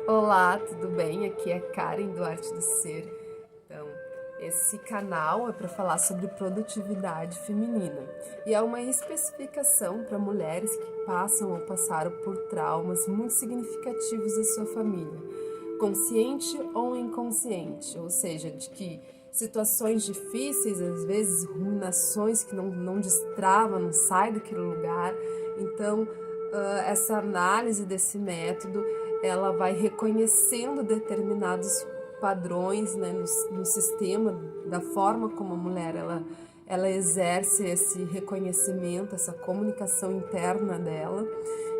Olá, tudo bem? Aqui é Karen do Arte do Ser. Então, esse canal é para falar sobre produtividade feminina e é uma especificação para mulheres que passam ou passaram por traumas muito significativos da sua família, consciente ou inconsciente, ou seja, de que situações difíceis, às vezes ruminações que não destrava, não sai daquele lugar. Então, essa análise desse método ela vai reconhecendo determinados padrões, né, no sistema, da forma como a mulher ela exerce esse reconhecimento, essa comunicação interna dela,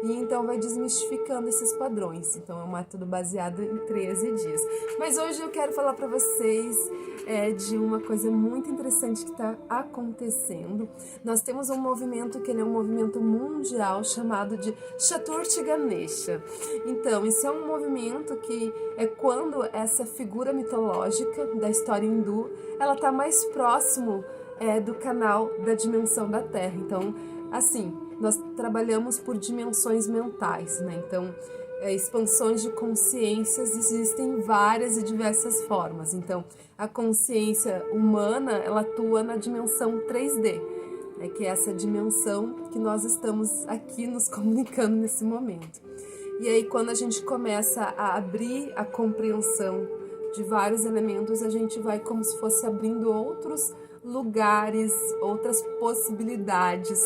e então vai desmistificando esses padrões. Então é um método baseado em 13 dias. Mas hoje eu quero falar para vocês de uma coisa muito interessante que está acontecendo. Nós temos um movimento que ele é um movimento mundial chamado de Chaturthi Ganesha. Então, isso é um movimento que é quando essa figura mitológica da história hindu, ela está mais próximo do canal da dimensão da Terra. Então, assim, nós trabalhamos por dimensões mentais, né? Então, expansões de consciências existem várias e diversas formas. Então, a consciência humana, ela atua na dimensão 3D, né? Que é essa dimensão que nós estamos aqui nos comunicando nesse momento. E aí, quando a gente começa a abrir a compreensão de vários elementos, a gente vai como se fosse abrindo outros lugares, outras possibilidades,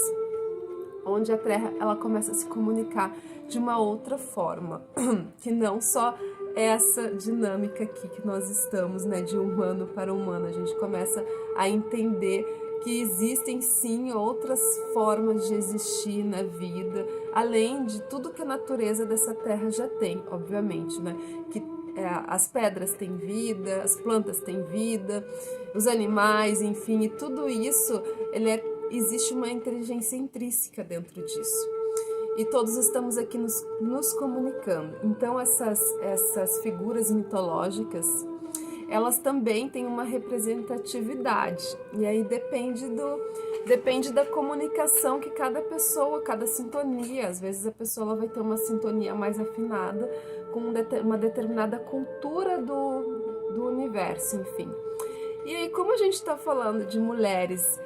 onde a Terra ela começa a se comunicar de uma outra forma, que não só essa dinâmica aqui que nós estamos, né, de humano para humano. A gente começa a entender que existem sim outras formas de existir na vida, além de tudo que a natureza dessa Terra já tem, obviamente, né, que as pedras têm vida, as plantas têm vida, os animais, enfim, e tudo isso, existe uma inteligência intrínseca dentro disso. E todos estamos aqui nos comunicando. Então, essas figuras mitológicas, elas também têm uma representatividade. E aí depende da comunicação que cada pessoa, cada sintonia. Às vezes a pessoa ela vai ter uma sintonia mais afinada com uma determinada cultura do universo, enfim. E aí, como a gente está falando de mulheres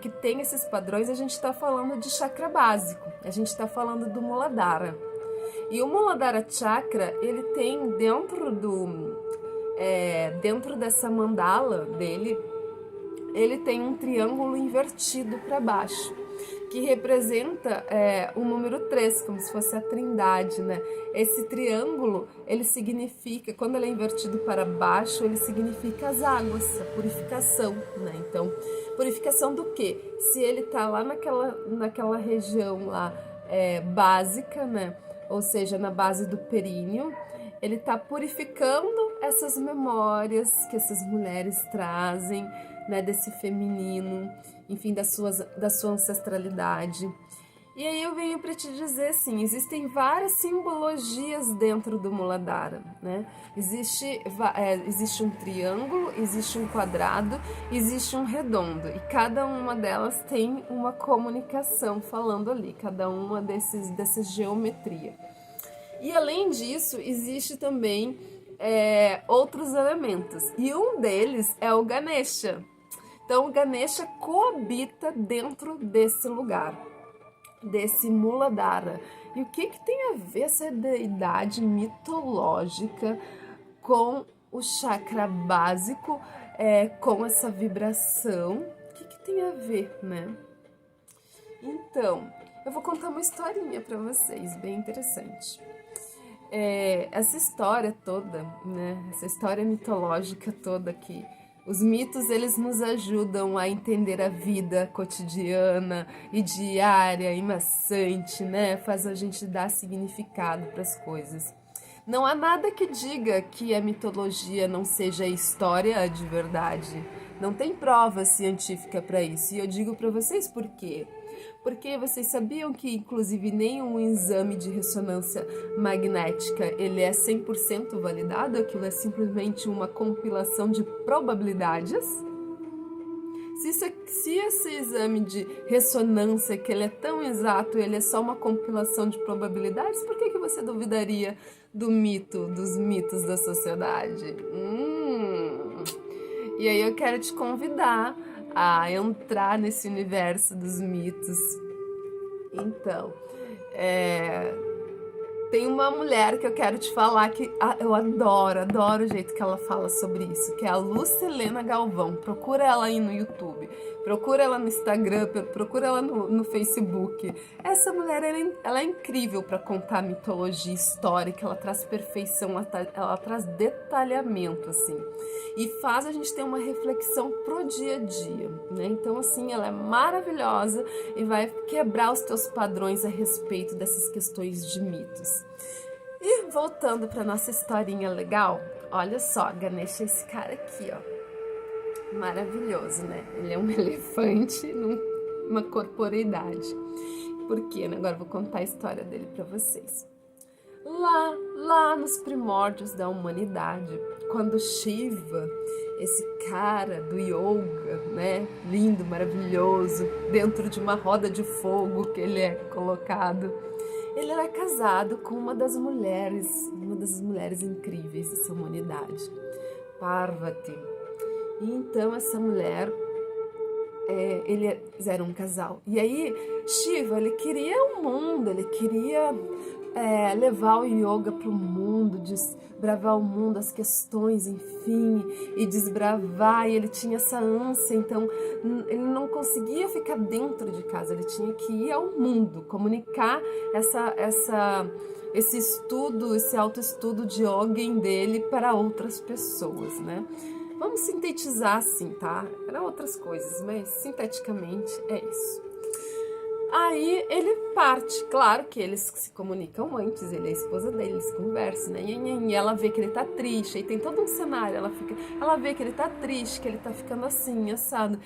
que têm esses padrões, a gente está falando de chakra básico, a gente está falando do Muladhara. E o Muladhara Chakra, ele tem dentro dessa mandala dele, ele tem um triângulo invertido para baixo, que representa o número 3, como se fosse a trindade, né? Esse triângulo, ele significa, quando ele é invertido para baixo, ele significa as águas, a purificação, né? Então, purificação do quê? Se ele tá lá naquela região lá básica, né? Ou seja, na base do períneo, ele tá purificando essas memórias que essas mulheres trazem, né, desse feminino, enfim, da sua ancestralidade. E aí eu venho para te dizer assim, existem várias simbologias dentro do Muladhara, né? Existe um triângulo, existe um quadrado, existe um redondo, e cada uma delas tem uma comunicação falando ali, cada uma dessas geometria. E além disso, existe também outros elementos, e um deles é o Ganesha. Então, o Ganesha coabita dentro desse lugar, desse Muladhara. E o que tem a ver essa deidade mitológica com o chakra básico, com essa vibração? O que tem a ver, né? Então, eu vou contar uma historinha para vocês, bem interessante. Essa história toda, né? Essa história mitológica toda que os mitos, eles nos ajudam a entender a vida cotidiana e diária e maçante, né? Faz a gente dar significado para as coisas. Não há nada que diga que a mitologia não seja história de verdade. Não tem prova científica para isso. E eu digo para vocês por quê. Porque vocês sabiam que, inclusive, nenhum exame de ressonância magnética ele é 100% validado? Aquilo é simplesmente uma compilação de probabilidades? Se esse exame de ressonância, que ele é tão exato, ele é só uma compilação de probabilidades, por que você duvidaria dos mitos da sociedade? E aí eu quero te convidar a entrar nesse universo dos mitos. Então, tem uma mulher que eu quero te falar que eu adoro o jeito que ela fala sobre isso, que é a Lucilena Galvão. Procura ela aí no YouTube, procura ela no Instagram, procura ela no Facebook. Essa mulher, ela é incrível para contar mitologia histórica, ela traz perfeição, ela traz detalhamento, assim. E faz a gente ter uma reflexão pro dia a dia, né? Então, assim, ela é maravilhosa e vai quebrar os teus padrões a respeito dessas questões de mitos. E voltando para nossa historinha legal, olha só, Ganesha é esse cara aqui, ó. Maravilhoso, né? Ele é um elefante numa corporeidade. Por quê, né? Agora eu vou contar a história dele para vocês. Lá nos primórdios da humanidade, quando Shiva, esse cara do yoga, né, lindo, maravilhoso, dentro de uma roda de fogo que ele é colocado, ele era casado com uma das mulheres incríveis dessa humanidade, Parvati. E então essa mulher, eles eram um casal. E aí Shiva, ele queria o mundo, ele queria levar o yoga para o mundo, desbravar o mundo, as questões, enfim, e desbravar, e ele tinha essa ânsia, então ele não conseguia ficar dentro de casa, ele tinha que ir ao mundo, comunicar esse estudo, esse autoestudo de yoga dele para outras pessoas, né? Vamos sintetizar assim, tá? Eram outras coisas, mas sinteticamente é isso. Aí ele parte, claro que eles se comunicam antes, ele é a esposa dele, eles conversam, né? E ela vê que ele tá triste, aí tem todo um cenário, ela vê que ele tá triste, que ele tá ficando assim, assado.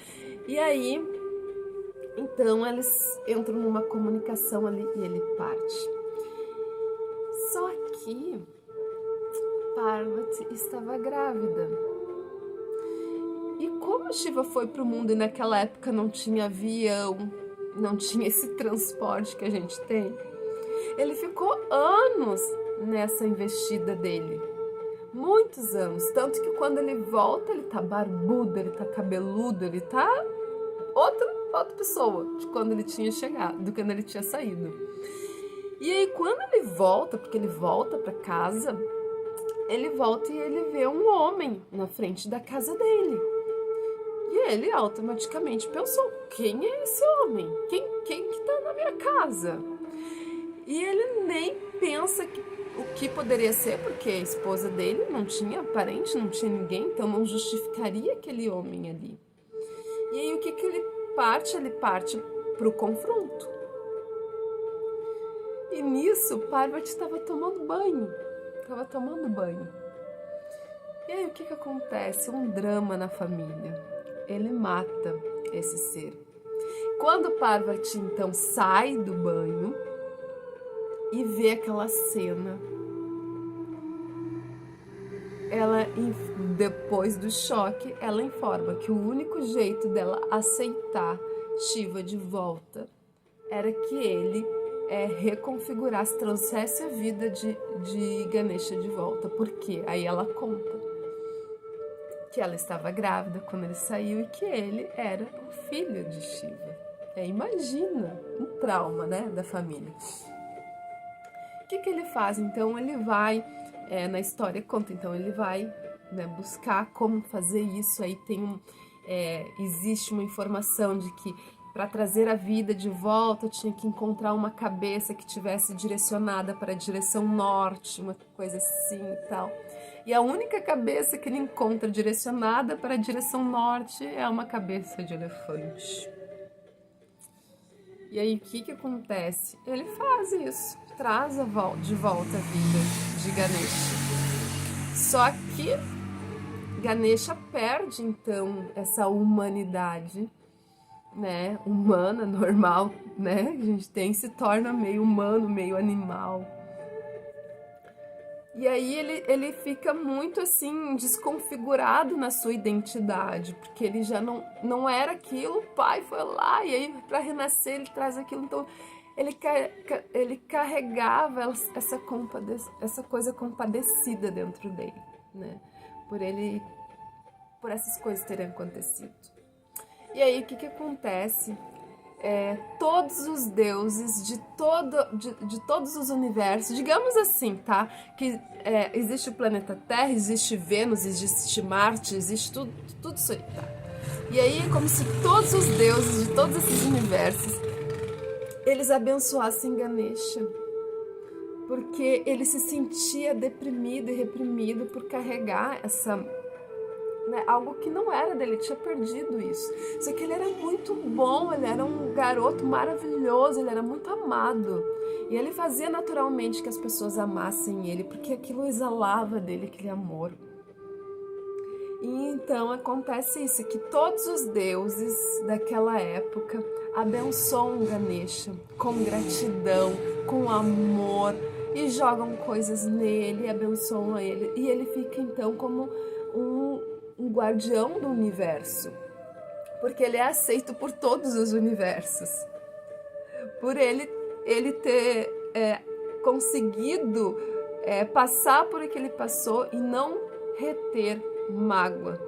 E aí, então eles entram numa comunicação ali e ele parte. Só que Parvati estava grávida. E como Shiva foi pro mundo e naquela época não tinha avião, não tinha esse transporte que a gente tem, ele ficou anos nessa investida dele. Muitos anos. Tanto que quando ele volta, ele tá barbudo, ele tá cabeludo, ele tá outra pessoa de quando ele tinha chegado, do que quando ele tinha saído. E aí quando ele volta, porque ele volta pra casa, ele volta e ele vê um homem na frente da casa dele. E ele automaticamente pensou, quem é esse homem? Quem que tá na minha casa? E ele nem pensa o que poderia ser, porque a esposa dele não tinha parente, não tinha ninguém, então não justificaria aquele homem ali. E aí o que ele parte? Ele parte pro confronto. E nisso, Parvati estava tomando banho. E aí o que acontece? Um drama na família. Ele mata esse ser. Quando Parvati então sai do banho e vê aquela cena, ela, depois do choque, ela informa que o único jeito dela aceitar Shiva de volta era que ele reconfigurasse, trouxesse a vida de Ganesha de volta. Por quê? Aí ela conta que ela estava grávida quando ele saiu e que ele era o filho de Shiva. Imagina um trauma, né, da família. O que ele faz? Então ele vai, na história conta, então ele vai, né, buscar como fazer isso. Aí existe uma informação de que para trazer a vida de volta tinha que encontrar uma cabeça que tivesse direcionada para a direção norte, uma coisa assim e tal. E a única cabeça que ele encontra direcionada para a direção norte é uma cabeça de elefante. E aí o que acontece? Ele faz isso, traz de volta a vida de Ganesha. Só que Ganesha perde então essa humanidade, né, humana, normal, né, que a gente tem, se torna meio humano, meio animal. E aí ele fica muito assim desconfigurado na sua identidade, porque ele já não era aquilo, o pai foi lá e aí para renascer ele traz aquilo, então ele carregava essa coisa compadecida dentro dele, né? Por essas coisas terem acontecido. E aí o que acontece? Todos os deuses de todos os universos, digamos assim, tá? Que existe o planeta Terra, existe Vênus, existe Marte, existe tudo isso aí, tá? E aí é como se todos os deuses de todos esses universos, eles abençoassem Ganesha, porque ele se sentia deprimido e reprimido por carregar algo que não era dele, ele tinha perdido isso. Só que ele era muito bom, ele era um garoto maravilhoso, ele era muito amado. E ele fazia naturalmente que as pessoas amassem ele, porque aquilo exalava dele, aquele amor. E então acontece isso, que todos os deuses daquela época abençoam Ganesha com gratidão, com amor, e jogam coisas nele, abençoam ele. E ele fica então como um guardião do universo, porque ele é aceito por todos os universos, por ele ter conseguido passar por o que ele passou e não reter mágoa,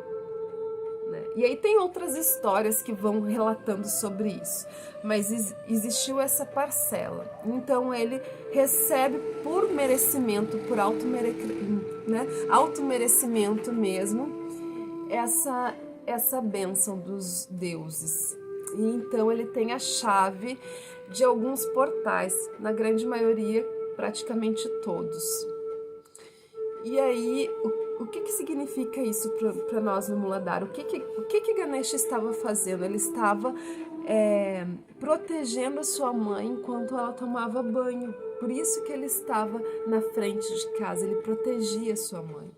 né? E aí tem outras histórias que vão relatando sobre isso, mas existiu essa parcela. Então ele recebe por merecimento, por auto-merecimento mesmo, essa bênção dos deuses. E então ele tem a chave de alguns portais, na grande maioria, praticamente todos. E aí, o que significa isso para nós no Muladhara? O que Ganesha estava fazendo? Ele estava protegendo a sua mãe enquanto ela tomava banho. Por isso que ele estava na frente de casa, ele protegia a sua mãe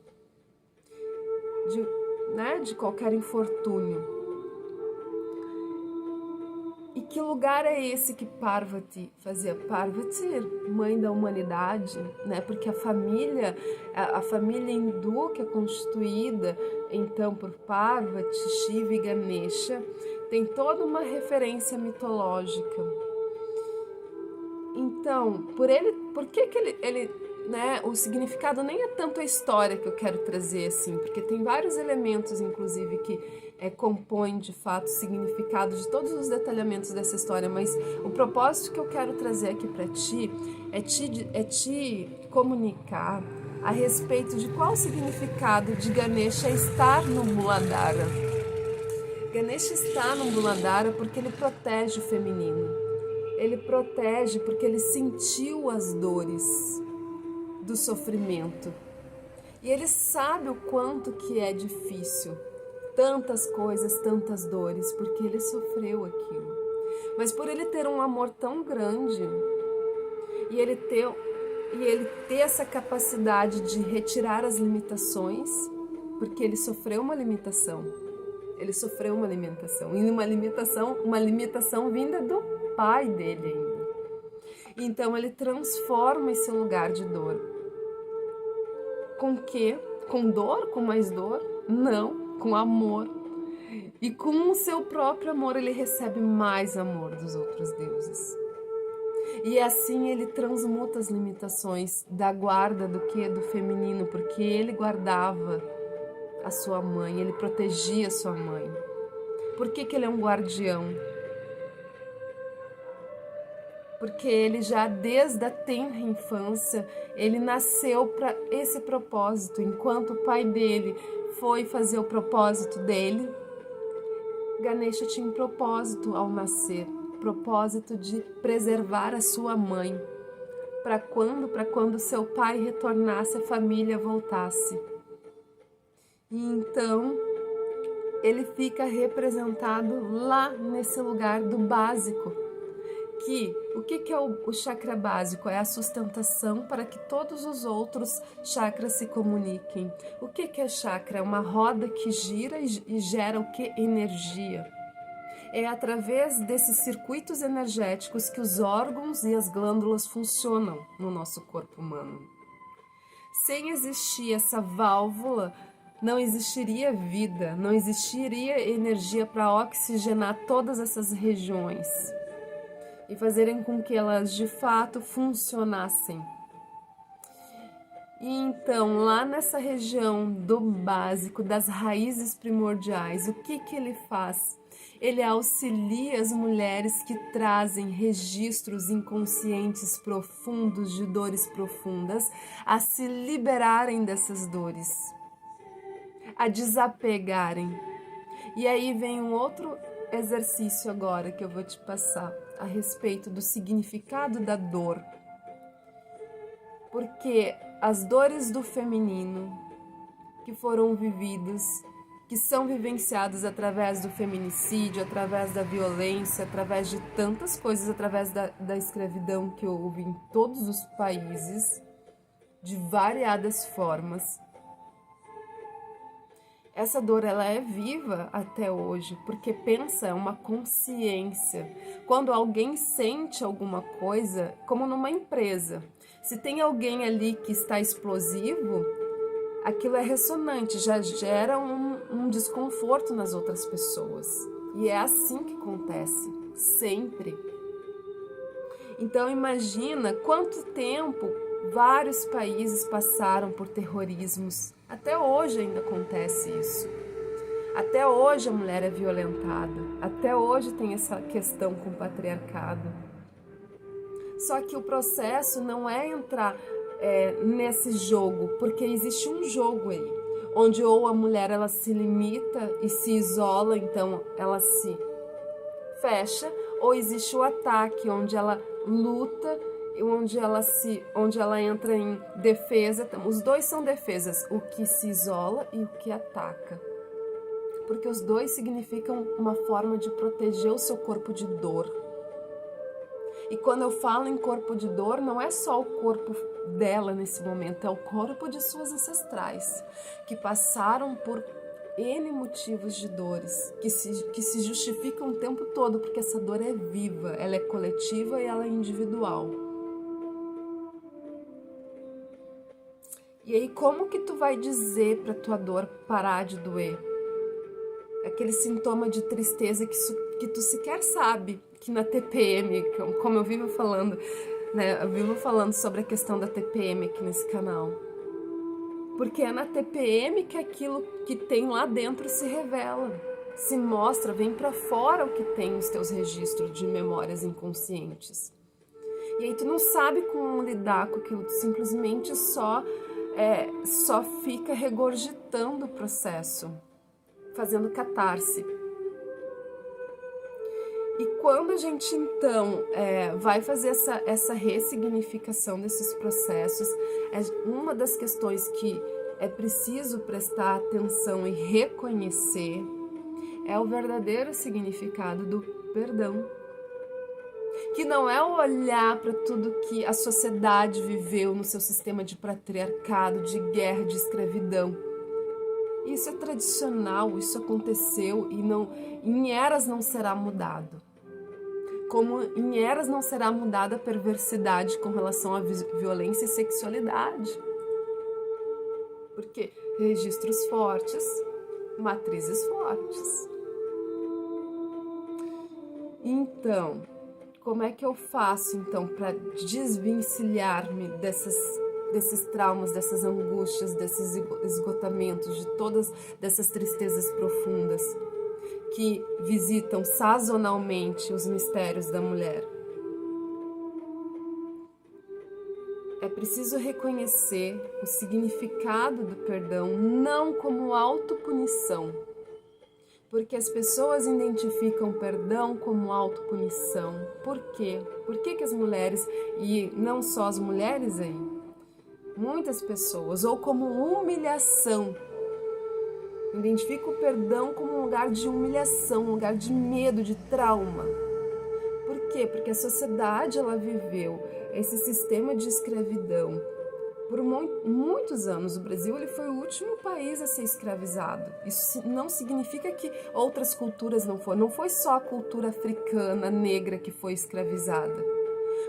de qualquer infortúnio. E que lugar é esse que Parvati fazia? Parvati, mãe da humanidade, né? Porque a família hindu, que é constituída então por Parvati, Shiva e Ganesha, tem toda uma referência mitológica. Então, por que ele né, o significado nem é tanto a história que eu quero trazer assim, porque tem vários elementos, inclusive, que compõem de fato o significado de todos os detalhamentos dessa história, mas o propósito que eu quero trazer aqui para ti é te comunicar a respeito de qual o significado de Ganesha estar no Muladhara. Ganesha está no Muladhara porque ele protege o feminino. Ele protege porque ele sentiu as dores do sofrimento. E ele sabe o quanto que é difícil. Tantas coisas, tantas dores, porque ele sofreu aquilo. Mas por ele ter um amor tão grande, e ele ter essa capacidade de retirar as limitações, porque ele sofreu uma limitação. Ele sofreu uma limitação. E uma limitação vinda do pai dele ainda. Então ele transforma esse lugar de dor. Com quê? Com dor? Com mais dor? Não, com amor. E com o seu próprio amor ele recebe mais amor dos outros deuses. E assim ele transmuta as limitações da guarda do feminino, porque ele guardava a sua mãe, ele protegia a sua mãe. Por que ele é um guardião? Porque ele já desde a tenra infância, ele nasceu para esse propósito. Enquanto o pai dele foi fazer o propósito dele, Ganesha tinha um propósito ao nascer, propósito de preservar a sua mãe, para quando seu pai retornasse, a família voltasse. E então ele fica representado lá nesse lugar do básico. O que é o chakra básico? É a sustentação para que todos os outros chakras se comuniquem. O que é chakra? É uma roda que gira e gera o que? Energia. É através desses circuitos energéticos que os órgãos e as glândulas funcionam no nosso corpo humano. Sem existir essa válvula, não existiria vida, não existiria energia para oxigenar todas essas regiões e fazerem com que elas de fato funcionassem. E então, lá nessa região do básico, das raízes primordiais, o que ele faz? Ele auxilia as mulheres que trazem registros inconscientes profundos, de dores profundas, a se liberarem dessas dores, a desapegarem. E aí vem um outro exercício agora que eu vou te passar a respeito do significado da dor. Porque as dores do feminino que foram vividas, que são vivenciadas através do feminicídio, através da violência, através de tantas coisas, através da escravidão que houve em todos os países, de variadas formas. Essa dor, ela é viva até hoje, porque pensa, é uma consciência. Quando alguém sente alguma coisa, como numa empresa, se tem alguém ali que está explosivo, aquilo é ressonante, já gera um desconforto nas outras pessoas. E é assim que acontece, sempre. Então imagina quanto tempo vários países passaram por terrorismos. Até hoje ainda acontece isso. Até hoje a mulher é violentada. Até hoje tem essa questão com o patriarcado. Só que o processo não é entrar nesse jogo, porque existe um jogo aí, onde ou a mulher ela se limita e se isola, então ela se fecha, ou existe o ataque, onde ela luta, onde ela entra em defesa. Os dois são defesas, o que se isola e o que ataca, porque os dois significam uma forma de proteger o seu corpo de dor. E quando eu falo em corpo de dor, não é só o corpo dela nesse momento, é o corpo de suas ancestrais, que passaram por N motivos de dores, que se justificam o tempo todo, porque essa dor é viva, ela é coletiva e ela é individual. E aí, como que tu vai dizer para tua dor parar de doer? Aquele sintoma de tristeza que tu sequer sabe, que na TPM, como eu vivo falando, né? Eu vivo falando sobre a questão da TPM aqui nesse canal. Porque é na TPM que aquilo que tem lá dentro se revela, se mostra, vem para fora o que tem nos teus registros de memórias inconscientes. E aí tu não sabe como lidar com aquilo, tu simplesmente só fica regurgitando o processo, fazendo catarse. E quando a gente, então, vai fazer essa ressignificação desses processos, uma das questões que é preciso prestar atenção e reconhecer é o verdadeiro significado do perdão. Que não é o olhar para tudo que a sociedade viveu no seu sistema de patriarcado, de guerra, de escravidão. Isso é tradicional, isso aconteceu e em eras não será mudado. Como em eras não será mudada a perversidade com relação à violência e sexualidade. Porque registros fortes, matrizes fortes. Então, como é que eu faço então para desvencilhar-me desses traumas, dessas angústias, desses esgotamentos, de todas dessas tristezas profundas que visitam sazonalmente os mistérios da mulher? É preciso reconhecer o significado do perdão não como autopunição, porque as pessoas identificam perdão como autopunição. Por quê? Por que as mulheres, e não só as mulheres aí, muitas pessoas, ou como humilhação, identificam o perdão como um lugar de humilhação, um lugar de medo, de trauma. Por quê? Porque a sociedade ela viveu esse sistema de escravidão por muitos anos. O Brasil ele foi o último país a ser escravizado. Isso não significa que outras culturas não foram. Não foi só a cultura africana, negra que foi escravizada.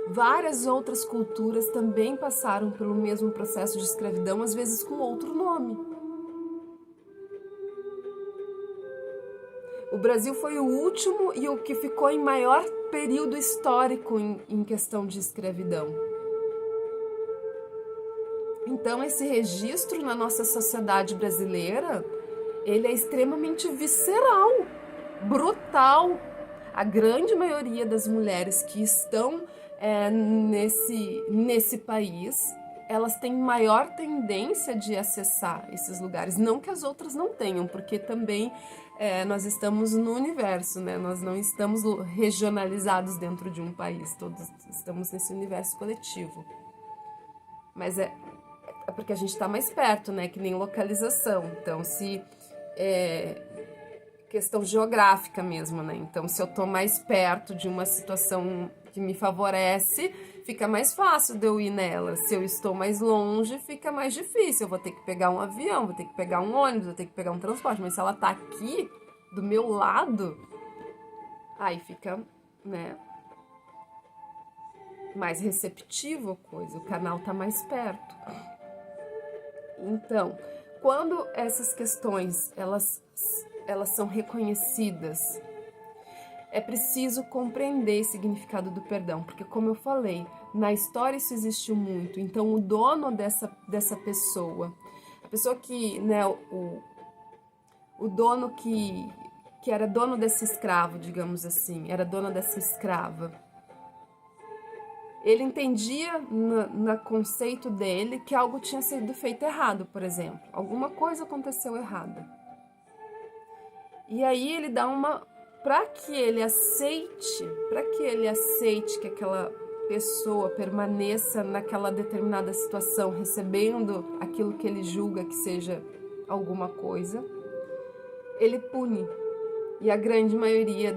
Várias outras culturas também passaram pelo mesmo processo de escravidão, às vezes com outro nome. O Brasil foi o último e o que ficou em maior período histórico em questão de escravidão. Então, esse registro na nossa sociedade brasileira, ele é extremamente visceral, brutal. A grande maioria das mulheres que estão nesse país, elas têm maior tendência de acessar esses lugares. Não que as outras não tenham, porque também nós estamos no universo, né? Nós não estamos regionalizados dentro de um país, todos estamos nesse universo coletivo. Mas é porque a gente está mais perto, né? Que nem localização. Então, se questão geográfica mesmo, né? Então, se eu tô mais perto de uma situação que me favorece, fica mais fácil de eu ir nela. Se eu estou mais longe, fica mais difícil. Eu vou ter que pegar um avião, vou ter que pegar um ônibus, vou ter que pegar um transporte. Mas se ela tá aqui, do meu lado, aí fica, né, mais receptivo a coisa. O canal tá mais perto. Então, quando essas questões, elas são reconhecidas, é preciso compreender o significado do perdão, porque como eu falei, na história isso existiu muito. Então o dono dessa pessoa, a pessoa que, né, o dono que era dono desse escravo, digamos assim, era dono dessa escrava, ele entendia no conceito dele que algo tinha sido feito errado, por exemplo, alguma coisa aconteceu errada. E aí ele dá para que ele aceite que aquela pessoa permaneça naquela determinada situação, recebendo aquilo que ele julga que seja alguma coisa, ele pune. E a grande maioria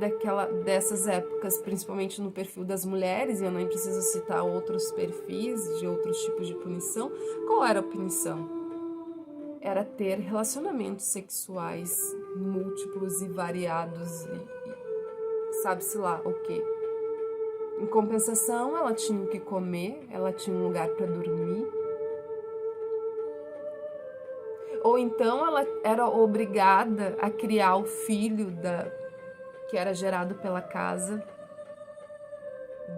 dessas épocas, principalmente no perfil das mulheres, e eu nem preciso citar outros perfis de outros tipos de punição, qual era a punição? Era ter relacionamentos sexuais múltiplos e variados e sabe-se lá o quê. Em compensação, ela tinha o que comer, ela tinha um lugar para dormir. Ou então ela era obrigada a criar o filho que era gerado pela casa,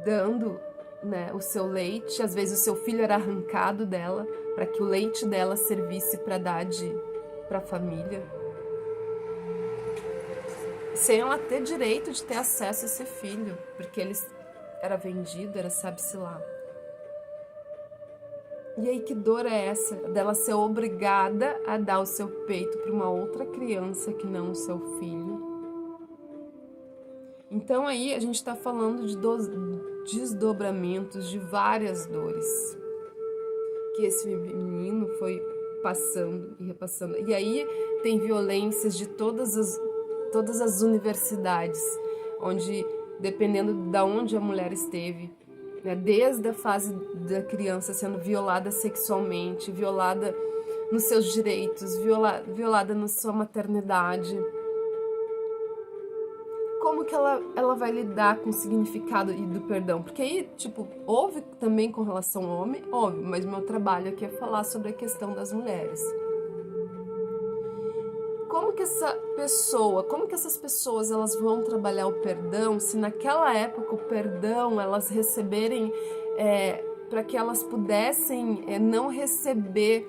dando, né, o seu leite. Às vezes o seu filho era arrancado dela para que o leite dela servisse para dar para a família, sem ela ter direito de ter acesso a esse filho, porque ele era vendido, era sabe-se lá. E aí que dor é essa dela ser obrigada a dar o seu peito para uma outra criança que não o seu filho? Então aí a gente está falando de desdobramentos de várias dores que esse menino foi passando e repassando. E aí tem violências de todas as universidades, onde, dependendo de onde a mulher esteve, né, desde a fase da criança sendo violada sexualmente, violada nos seus direitos, violada na sua maternidade, como que ela vai lidar com o significado do perdão? Porque aí, tipo, houve também com relação ao homem, houve, mas meu trabalho aqui é falar sobre a questão das mulheres. Como que essas pessoas elas vão trabalhar o perdão se naquela época o perdão elas receberem, para que elas pudessem não receber,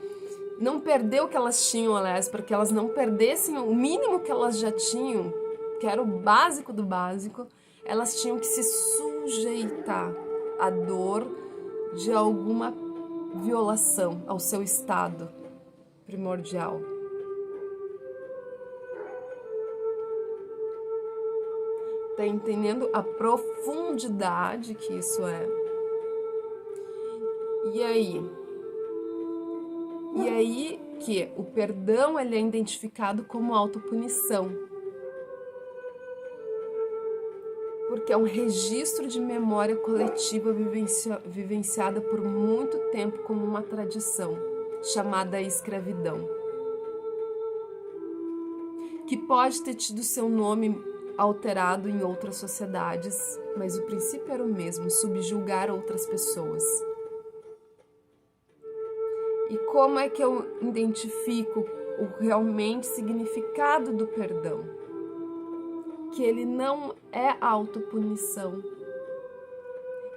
não perder o que elas tinham, aliás, para que elas não perdessem o mínimo que elas já tinham, que era o básico do básico, elas tinham que se sujeitar à dor de alguma violação ao seu estado primordial. Tá entendendo a profundidade que isso é? E aí que o perdão ele é identificado como autopunição, porque é um registro de memória coletiva vivenciada por muito tempo como uma tradição chamada escravidão, que pode ter tido seu nome alterado em outras sociedades, mas o princípio era o mesmo: subjugar outras pessoas. E como é que eu identifico o realmente significado do perdão? Que ele não é autopunição.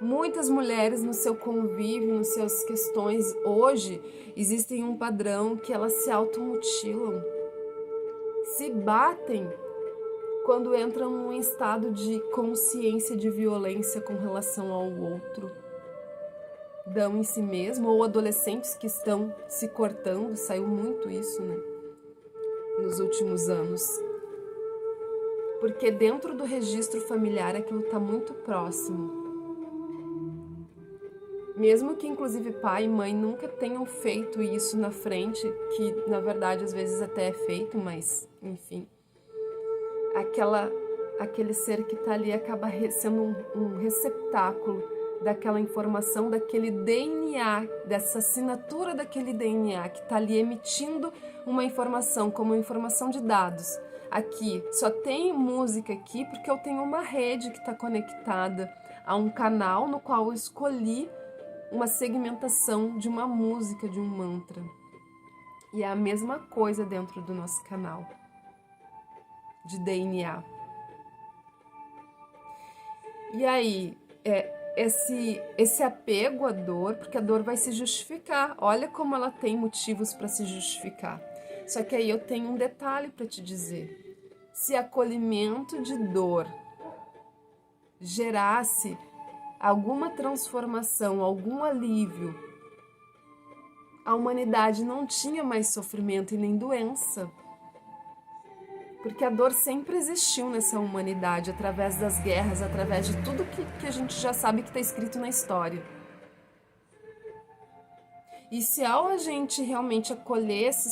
Muitas mulheres no seu convívio, nas suas questões, hoje, existem um padrão que elas se automutilam, se batem quando entram em estado de consciência de violência com relação ao outro. Dão em si mesmo, ou adolescentes que estão se cortando, saiu muito isso, né, nos últimos anos. Porque dentro do registro familiar aquilo está muito próximo. Mesmo que inclusive pai e mãe nunca tenham feito isso na frente, que na verdade às vezes até é feito, mas enfim. Aquele ser que está ali acaba sendo um receptáculo daquela informação, daquele DNA, dessa assinatura daquele DNA que está ali emitindo uma informação, como uma informação de dados. Aqui, só tem música aqui porque eu tenho uma rede que está conectada a um canal no qual eu escolhi uma segmentação de uma música, de um mantra. E é a mesma coisa dentro do nosso canal de DNA. E aí, esse apego à dor, porque a dor vai se justificar. Olha como ela tem motivos para se justificar. Só que aí eu tenho um detalhe para te dizer. Se acolhimento de dor gerasse alguma transformação, algum alívio, a humanidade não tinha mais sofrimento e nem doença. Porque a dor sempre existiu nessa humanidade, através das guerras, através de tudo que a gente já sabe que está escrito na história. E se ao a gente realmente acolher esses